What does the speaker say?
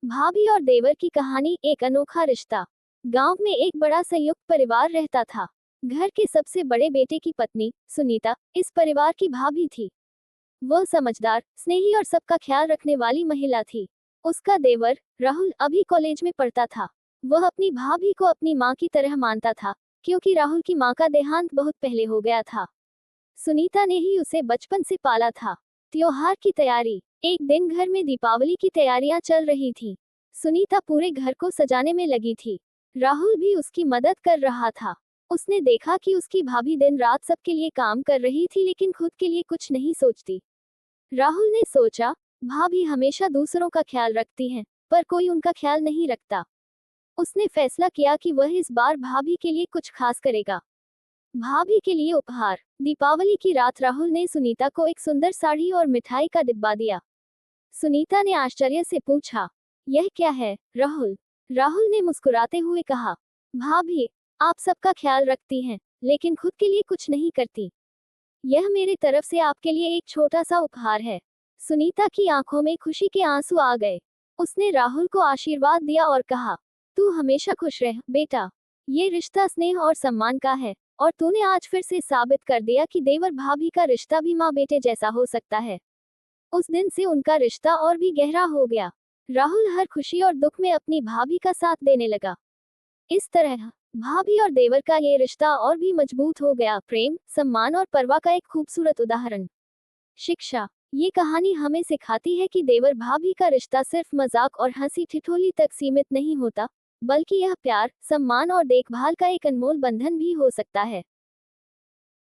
भाभी और देवर की कहानी। एक अनोखा रिश्ता। गांव में एक बड़ा संयुक्त परिवार रहता था। घर के सबसे बड़े बेटे की पत्नी सुनीता इस परिवार की भाभी थी। वह समझदार, स्नेही और सबका ख्याल रखने वाली महिला थी। उसका देवर राहुल अभी कॉलेज में पढ़ता था। वह अपनी भाभी को अपनी माँ की तरह मानता था, क्योंकि राहुल की माँ का देहांत बहुत पहले हो गया था। सुनीता ने ही उसे बचपन से पाला था। त्योहार की तैयारी। एक दिन घर में दीपावली की तैयारियां चल रही थी। सुनीता पूरे घर को सजाने में लगी थी। राहुल भी उसकी मदद कर रहा था। उसने देखा कि उसकी भाभी दिन रात सबके लिए काम कर रही थी, लेकिन खुद के लिए कुछ नहीं सोचती। राहुल ने सोचा, भाभी हमेशा दूसरों का ख्याल रखती हैं, पर कोई उनका ख्याल नहीं रखता। उसने फैसला किया कि वह इस बार भाभी के लिए कुछ खास करेगा। भाभी के लिए उपहार। दीपावली की रात राहुल ने सुनीता को एक सुंदर साड़ी और मिठाई का डिब्बा दिया। सुनीता ने आश्चर्य से पूछा, यह क्या है, राहुल? राहुल ने मुस्कुराते हुए कहा, भाभी, आप सबका ख्याल रखती हैं, लेकिन खुद के लिए कुछ नहीं करती। यह मेरे तरफ से आपके लिए एक छोटा सा उपहार है। सुनीता की आंखों में खुशी के आंसू आ गए। उसने राहुल को आशीर्वाद दिया और कहा, तू हमेशा खुश रह बेटा। ये रिश्ता स्नेह और सम्मान का है, और तूने आज फिर से साबित कर दिया कि देवर भाभी का रिश्ता भी माँ बेटे जैसा हो सकता है। उस दिन से उनका रिश्ता और भी गहरा हो गया। राहुल हर खुशी और दुख में अपनी भाभी का साथ देने लगा। इस तरह भाभी और देवर का ये रिश्ता और भी मजबूत हो गया। प्रेम, सम्मान और परवाह का एक खूबसूरत उदाहरण। शिक्षा। ये कहानी हमें सिखाती है कि देवर भाभी का रिश्ता सिर्फ मजाक और हंसी ठिठोली तक सीमित नहीं होता, बल्कि यह प्यार, सम्मान और देखभाल का एक अनमोल बंधन भी हो सकता है।